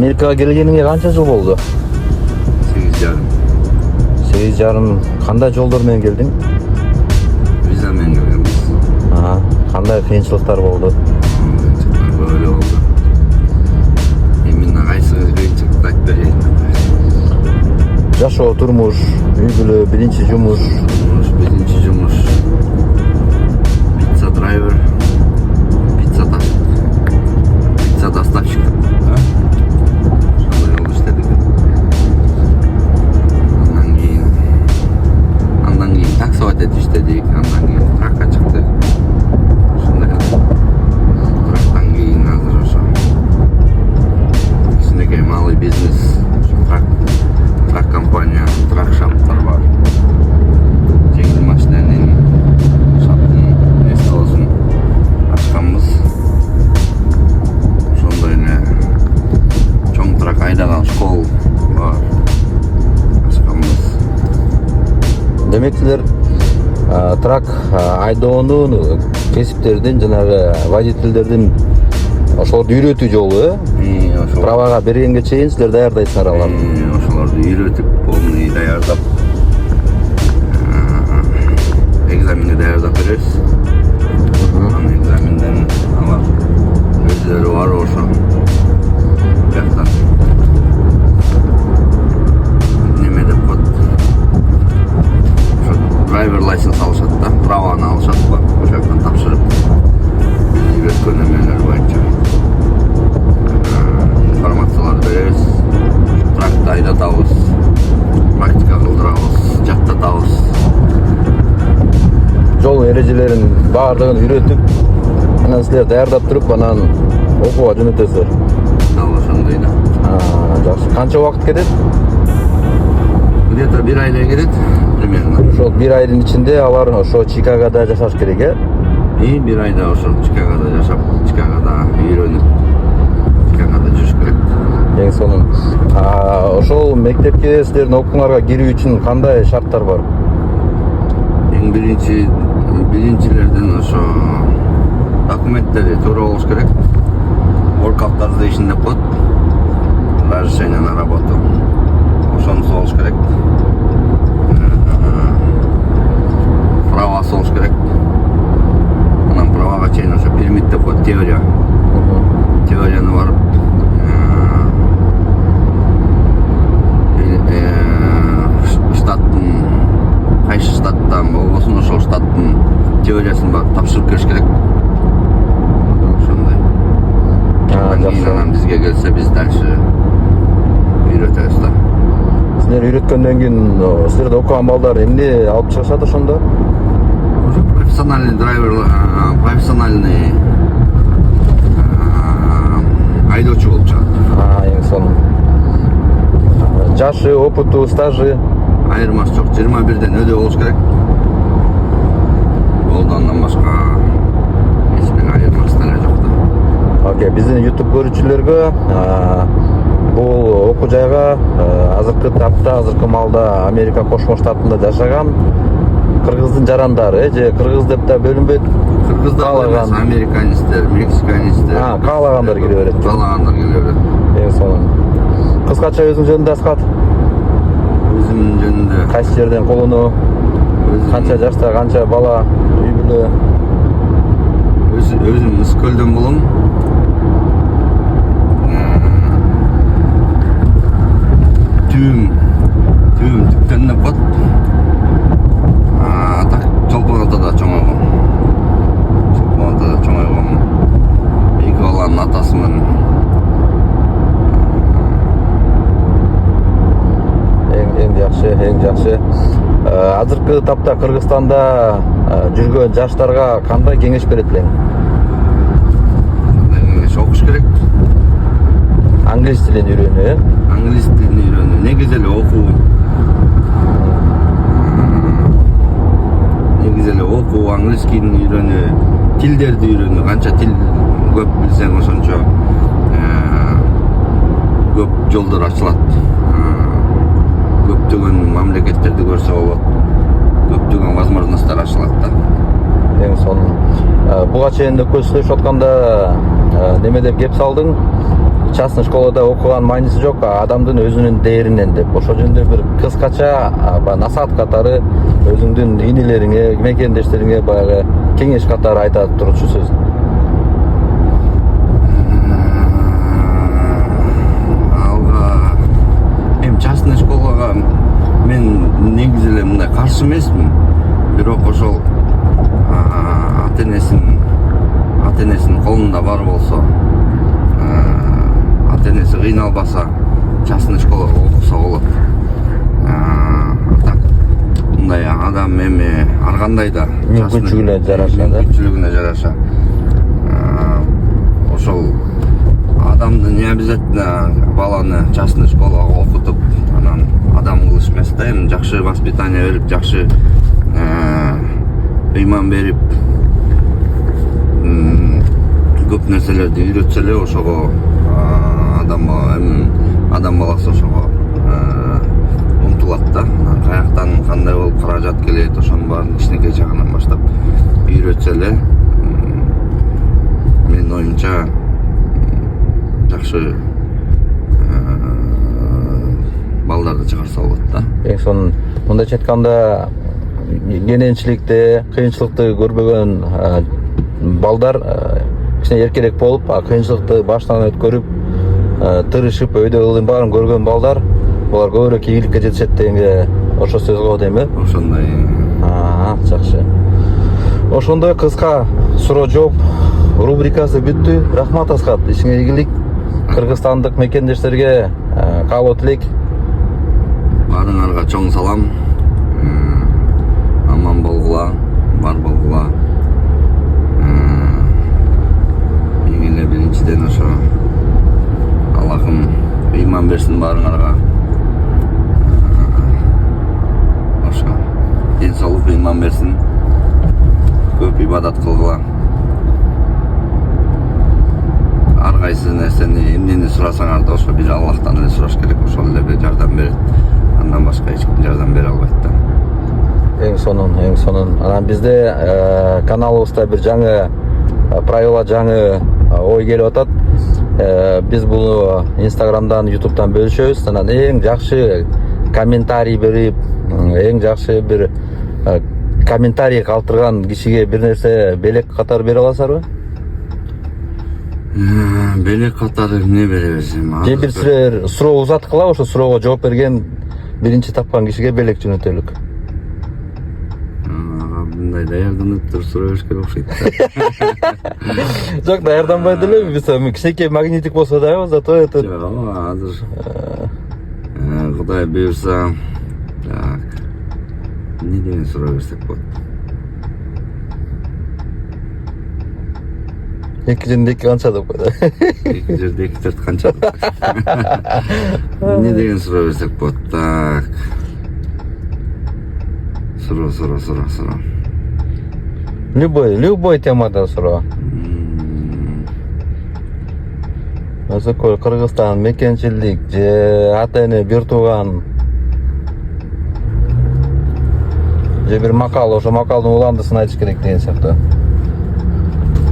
Америкага келгениңе канча жыл болду? 8,5. 8,5. Кандай жолдор менен келдиң? Виза менен келгенбиз. Кандай кыйынчылыктар болду? Böyle oldu. Emin kaysı kıyınçılıkta айтып берейин. Жашоо, турмуш, үй бүлө, биринчи жумуш. Birinci жумуш. Pizza driver. Pizza доставщик. Şöyle yol işledik. Andan keyin taksovat işledik. Andan keyin trakka çıktık. Малый бизнес, трак компания, трак шаптар бар. Жеңіл машинаның шаптың несталысын ашқанбыз. Сондай эле чоң трак айдаган школ бар. Ашқанбыз. Демек силер трак айдоонун кесиптердин жанагы водительдердин ошолорду үйрөтүү жолу, правага бергенге чейин силер даярдайсыңар аларды. Ошолорду үйрөтүп, полный даярдап, экзаменге даярдап беребиз. Анан экзаменден алар өздөрү барып ошо жактан неме деп коет. Ошо драйвер лайсенс алышат да, праваны алышат бар. Ошол жактан тапшырып, үйрөткөн эмелер боюнча информацияларды беребиз. Тракты айдатабыз, практика кылдырабыз, жаттатабыз. Жол эрежелерин баардыгын үйрөтүп, анан силер даярдап туруп, анан окууга жөнөтөсүзөр. Дал ошондой да. Жакшы. Канча убакыт кетет? Где-то 1 айдай кетет примерно. Ошол 1 айдын ичинде алар ошо Чикагода жашаш керек, э? 1 айда ошо Чикагода жашап, Чикагода үйрөнүп, Чикагода жүрүш керек. Эң сонун. Ошол мектепке силердин окууңарга кирүү үчүн кандай шарттар бар? Эң биринчилердин ошо документтери туура болуш керек. Work authorization деп коет. Разрешение на работу. Ошонусу болуш керек. Правасы болуш керек. Анан правага чейин ошо пермит деп коет, теория. Теорияны барып, штаттын, кайсы штаттан болбосун ошол штаттын теориясын барып тапшырып келиш керек. Ошондой. Анан бизге келсе биз дальше үйрөтөбүз да. Силер үйрөткөндөн кийин силерде окуган балдар эмне алып чыгышат ошондо? Уже профессиональный драйвер, профессиональный айдоочу болуп чыгат. Эң сонун. Жашы, опыту, стажы Айырмасы жок. 21ден өдө болуш керек. Андан башка эч бир айырмасы деле жок да. Окей, биздин YouTube көрүүчүлөргө бул окуу жайга азыркы тапта, азыркы маалда Америка Кошмо Штатында жашаган кыргыздын жарандары, же кыргыз деп да бөлүнбөйт. Кыргыздар эмес, американецтер, мексиканецтер. Каалагандар келе берет. Каалагандар келе берет. Эң сонун. Кыскача өзүң жөнүндө аскат. Өзүм жөнүндө Кайсы жерден колунуу, канча жашта, канча бала, үй бүлө. Өзүм Ысыкөлдөн болом. Түптөн деп коет. Так Чолпон атада чоңойгом. Эки баланын атасымын. Эң жакшы. Азыркы тапта Кыргызстанда жүргөн жаштарга кандай кеңеш берет элең? Кеңеш окуш керек. Англис тилин үйрөнүү, э? Англис тилин үйрөнүү. Негизи эле окуу. Англис тилин үйрөнүү, тилдерди үйрөнүү. Канча тил көп билсең, ошончо көп жолдор ачылат. Көптөгөн мамлекеттерди көрсө болот. Көптөгөн возможностьтар ачылат да. Эң сонун. Буга чейин көзсүзүп атканда неме деп кеп салдың? частный школада окуган мааниси жок, адамдын өзүнүн дээринен деп. Ошол жөнүндө бир кыскача насаат катары өзүңдүн инилериңе, мекендештериңе баягы кеңеш катары айта турчу сөз. Алга эми частный школага мен негизи эле мындай каршы эмесмин. Бирок ошол ата-энесинин колунда бар болсо, ата-энеси кыйналбаса, частный школага окуса болот. Так мындай адам эми ар кандай да Мүмкүнчүлүгүнө жараша да. Мүмкүнчүлүгүнө жараша. Ошол адамды не обязательно баланы частный школага окутуп, анан адам кылыш эмес да, эми жакшы воспитание берип, жакшы ыйман берип, көп нерселерди үйрөтсө эле ошого адам баласы ошого умтулат да. Каяктан кандай болуп каражат келет, ошонун баарын кичинекей чагынан баштап үйрөтсө эле, менин оюмча жакшы балдарды чыгарса болот да. Эң сонун мындайча айтканда кененчиликти, кыйынчылыкты көрбөгөн балдар кичине эркерээк болуп, кыйынчылыкты баштан өткөрүп, тырышып, өйдө ылдын баарын көргөн балдар, булар көбүрөөк ийгиликке жетишет дегенге ошо сөз го дейм э? Ошондой. Жакшы. Ошондой кыска суроо жооп рубрикасы бүттү. Рахмат Аскат, ишиңе ийгилик. Кыргызстандык мекендештерге каалоо тилек. Баарыңарга чоң салам. Аман болгула, бар болгула. Эң эле биринчиден ошо Аллахым ыйман берсин баарыңарга. Ошо ден соолук, ыйман берсин. Көп ибадат кылгыла. Ар кайсы нерсени, эмнени сурасаңар да ошо бир Аллахтан эле сураш керек. Ошол эле бир жардам берет. Андан башка эч ким жардам бере албайт да. Эң сонун. Анан бизде каналыбызда бир жаңы правила, жаңы ой келип атат. Биз буну Instagram'dan, YouTube'dan бөлүшөбүз. Анан эң жакшы комментарий берип, эң жакшы бир комментарий калтырган кишиге бир нерсе белек катары бере аласызарбы? Белек катары эмне бере берсем? Же бир суроо узаткыла, ошо суроого жооп берген биринчи тапкан кишиге белек жөнөтөлүк. Мындай даярданып туруп суроо бериш керек окшойт. Жок, даярданбай деле, биз кичинекей магнитик болсо дагы, зато это. Жок, азыр Кудай буйрса, так. Эмне деген суроо берсек болот? 2/2 канча деп койду. 2/2 канча? Эмне деген суроо берсек болот? Так. Суроо. Любой темадан суроо. Өзөкөл Кыргызстан, мекенчилик же ата-эне бир тууган. Же бир макал, ошо макалдын уландысын айтыш керек деген сыяктуу.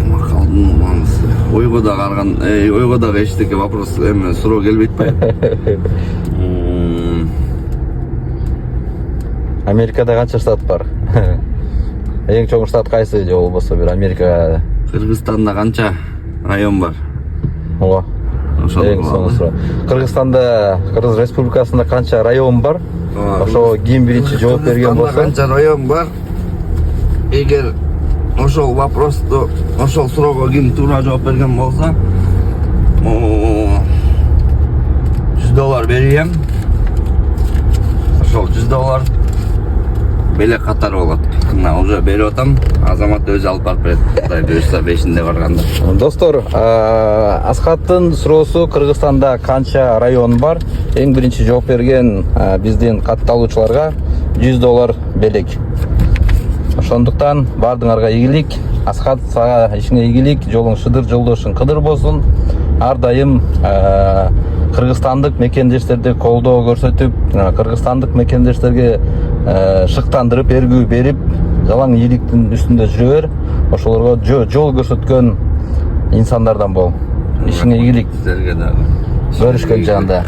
Макалдын уландысы. Ойго дагы эчтеке вопрос, эми суроо келбейт ба? Америкада канча штат бар? Эң чоң штат кайсы, же болбосо бир Америка? Кыргызстанда канча район бар? Ооба. Эң сонун суроо. Кыргызстанда, Кыргыз Республикасында канча район бар? Ошо ким биринчи жооп берген болсо? Канча район бар? Эгер ошол вопросту, ошол суроого ким туура жооп берген болсо, $100 берем. Ошол $100 белек катары болот. Мына уже берип атам. Азамат өзү алып барып берет. Кудай буйрса 5-inde барганда. Достор, Аскаттын суроосу Кыргызстанда канча район бар? Эң биринчи жооп берген биздин катталуучуларга $100 белек. Ошондуктан бардыңарга ийгилик. Аскат, сага ишиңе ийгилик. Жолуң шыдыр, жолдошуң кыдыр болсун. Ар дайым кыргызстандык мекендештерди колдоо көрсөтүп, кыргызстандык мекендештерге шыктандырып, эргүү берип, жалаң ийгиликтин үстүндө жүрө бер. Ошолорго жол көрсөткөн инсандардан бол. Ишиңе ийгилик. Силерге дагы. Көрүшкөн жанда.